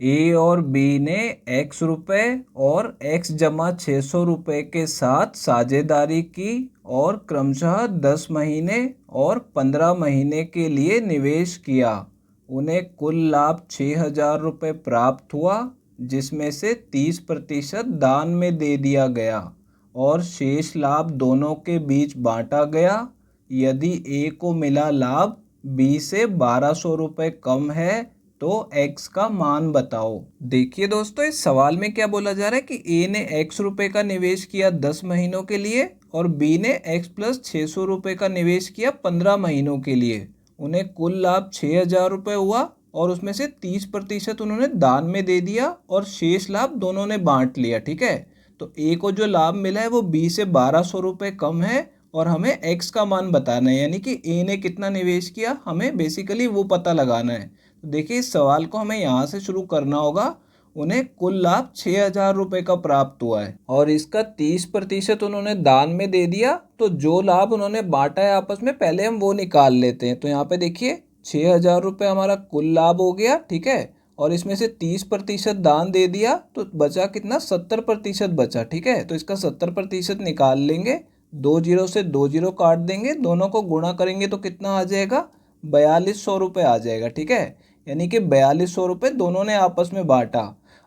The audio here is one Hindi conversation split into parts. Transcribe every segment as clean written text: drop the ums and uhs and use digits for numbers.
ए और बी ने x रुपये और x जमा 600 रुपये के साथ साझेदारी की और क्रमशः 10 महीने और 15 महीने के लिए निवेश किया। उन्हें कुल लाभ 6,000 रुपये प्राप्त हुआ, जिसमें से 30% दान में दे दिया गया और शेष लाभ दोनों के बीच बांटा गया। यदि ए को मिला लाभ बी से 1200 रुपये कम है तो x का मान बताओ। देखिए दोस्तों, इस सवाल में क्या बोला जा रहा है कि a ने x रुपये का निवेश किया 10 महीनों के लिए और b ने x प्लस 600 रुपये का निवेश किया 15 महीनों के लिए। उन्हें कुल लाभ 6,000 रुपये हुआ और उसमें से 30% उन्होंने दान में दे दिया और शेष लाभ दोनों ने बांट लिया। ठीक है, तो a को जो लाभ मिला है वो b से 1200 रुपये कम है और हमें x का मान बताना है, यानी कि a ने कितना निवेश किया हमें बेसिकली वो पता लगाना है। तो देखिए, इस सवाल को हमें यहाँ से शुरू करना होगा। उन्हें कुल लाभ 6,000 रुपये का प्राप्त हुआ है और इसका 30% उन्होंने दान में दे दिया। तो जो लाभ उन्होंने बांटा है आपस में, पहले हम वो निकाल लेते हैं। तो यहाँ पे देखिए 6,000 रुपये हमारा कुल लाभ हो गया। ठीक है, और इसमें से 30% दान दे दिया तो बचा कितना, 70% बचा। ठीक है, तो इसका 70% निकाल लेंगे, 2 जीरो से 2 जीरो काट देंगे, दोनों को गुणा करेंगे तो कितना आ जाएगा, 4,200 रुपये आ जाएगा। ठीक है, यानी कि 4,200 रुपये दोनों ने आपस में बांटा।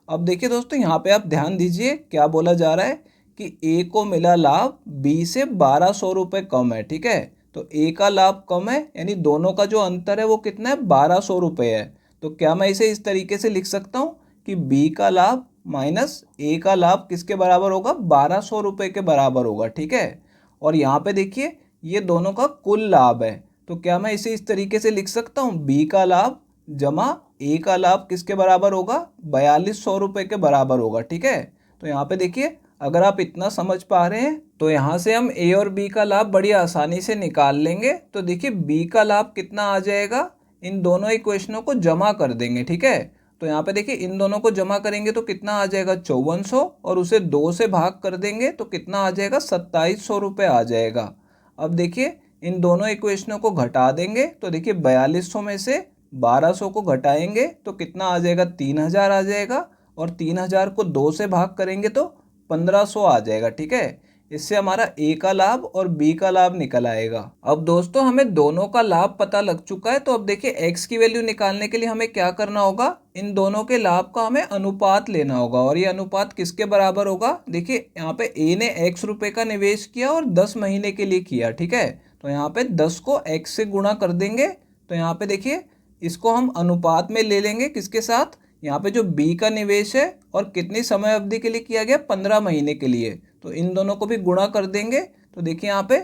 अब देखिए दोस्तों, यहाँ पे आप ध्यान दीजिए क्या बोला जा रहा है कि ए को मिला लाभ बी से 1,200 रुपये कम है। ठीक है, तो ए का लाभ कम है, यानी दोनों का जो अंतर है वो कितना है, 1,200 रुपये है। तो क्या मैं इसे इस तरीके से लिख सकता हूँ कि बी का लाभ माइनस ए का लाभ किसके बराबर होगा, 1,200 रुपये के बराबर होगा। ठीक है, और यहाँ पे देखिए ये दोनों का कुल लाभ है। तो क्या मैं इसे इस तरीके से लिख सकता हूँ, बी का लाभ जमा ए का लाभ किसके बराबर होगा, 4,200 रुपये के बराबर होगा। ठीक है, तो यहाँ पे देखिए अगर आप इतना समझ पा रहे हैं तो यहाँ से हम ए और बी का लाभ बड़ी आसानी से निकाल लेंगे। तो देखिए बी का लाभ कितना आ जाएगा, इन दोनों इक्वेशनों को जमा कर देंगे। ठीक है, तो यहाँ पे देखिए इन दोनों को जमा करेंगे तो कितना आ जाएगा, 5400, और उसे 2 से भाग कर देंगे तो कितना आ जाएगा, 2,700 रुपये आ जाएगा। अब देखिए इन दोनों इक्वेशनों को घटा देंगे तो देखिए 4,200 में से 1,200 को घटाएंगे तो कितना आ जाएगा, 3,000 आ जाएगा, और 3,000 को 2 से भाग करेंगे तो 1,500 आ जाएगा। ठीक है, इससे हमारा ए का लाभ और बी का लाभ निकल आएगा। अब दोस्तों हमें दोनों का लाभ पता लग चुका है, तो अब देखिए एक्स की वैल्यू निकालने के लिए हमें क्या करना होगा, इन दोनों के लाभ का हमें अनुपात लेना होगा। और ये अनुपात किसके बराबर होगा, देखिए यहाँ पे ए ने x रुपये का निवेश किया और 10 महीने के लिए किया। ठीक है, तो यहाँ पे 10 को x से गुणा कर देंगे। तो यहाँ पे देखिए इसको हम अनुपात में ले लेंगे किसके साथ, यहाँ पे जो b का निवेश है और कितनी समय अवधि के लिए किया गया, 15 महीने के लिए। तो इन दोनों को भी गुणा कर देंगे। तो देखिए यहाँ पे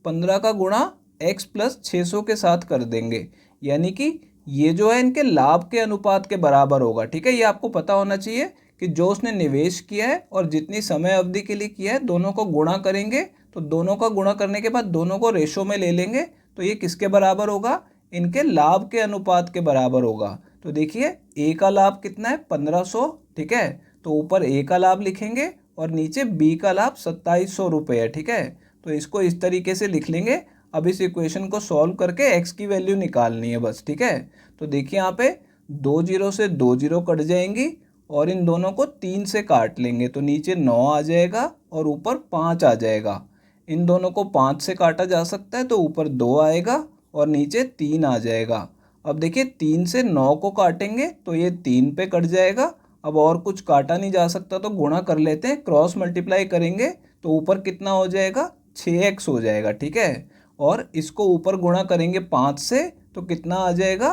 15 का गुणा x प्लस 600 के साथ कर देंगे, यानी कि ये जो है इनके लाभ के अनुपात के बराबर होगा। ठीक है, ये आपको पता होना चाहिए कि जो उसने निवेश किया है और जितनी समय अवधि के लिए किया है दोनों को गुणा करेंगे। तो दोनों का गुणा करने के बाद दोनों को रेशो में ले लेंगे तो ये किसके बराबर होगा, इनके लाभ के अनुपात के बराबर होगा। तो देखिए ए का लाभ कितना है, 1,500। ठीक है, तो ऊपर ए का लाभ लिखेंगे और नीचे बी का लाभ 2,700 रुपये है। ठीक है, तो इसको इस तरीके से लिख लेंगे। अब इस इक्वेशन को सॉल्व करके एक्स की वैल्यू निकालनी है बस। ठीक है, तो देखिए यहाँ पे 2 जीरो से 2 जीरो कट जाएंगी और इन दोनों को 3 से काट लेंगे तो नीचे 9 आ जाएगा और ऊपर 5 आ जाएगा। इन दोनों को 5 से काटा जा सकता है तो ऊपर 2 आएगा और नीचे 3 आ जाएगा। अब देखिए 3 से 9 को काटेंगे तो ये 3 पे कट जाएगा। अब और कुछ काटा नहीं जा सकता तो गुणा कर लेते हैं, क्रॉस मल्टीप्लाई करेंगे तो ऊपर कितना हो जाएगा, 6x हो जाएगा। ठीक है, और इसको ऊपर गुणा करेंगे 5 से तो कितना आ जाएगा,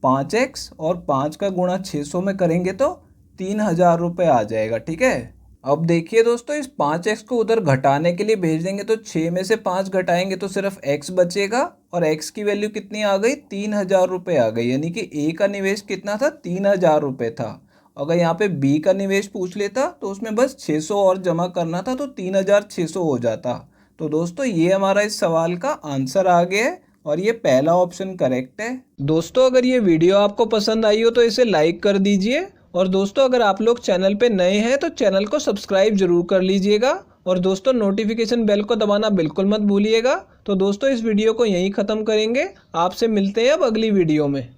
5x, और 5 का गुणा 600 में करेंगे तो 3,000 रुपये आ जाएगा। ठीक है, अब देखिए दोस्तों इस 5x को उधर घटाने के लिए भेज देंगे तो 6 में से 5 घटाएंगे तो सिर्फ x बचेगा और x की वैल्यू कितनी आ गई, 3,000 रुपये आ गई। यानी कि a का निवेश कितना था, 3,000 रुपये था। अगर यहाँ पे b का निवेश पूछ लेता तो उसमें बस 600 और जमा करना था तो 3,600 हो जाता। तो दोस्तों ये हमारा इस सवाल का आंसर आ गया है और ये पहला ऑप्शन करेक्ट है। दोस्तों अगर ये वीडियो आपको पसंद आई हो तो इसे लाइक कर दीजिए, और दोस्तों अगर आप लोग चैनल पे नए हैं तो चैनल को सब्सक्राइब जरूर कर लीजिएगा, और दोस्तों नोटिफिकेशन बेल को दबाना बिल्कुल मत भूलिएगा। तो दोस्तों इस वीडियो को यहीं ख़त्म करेंगे, आपसे मिलते हैं अब अगली वीडियो में।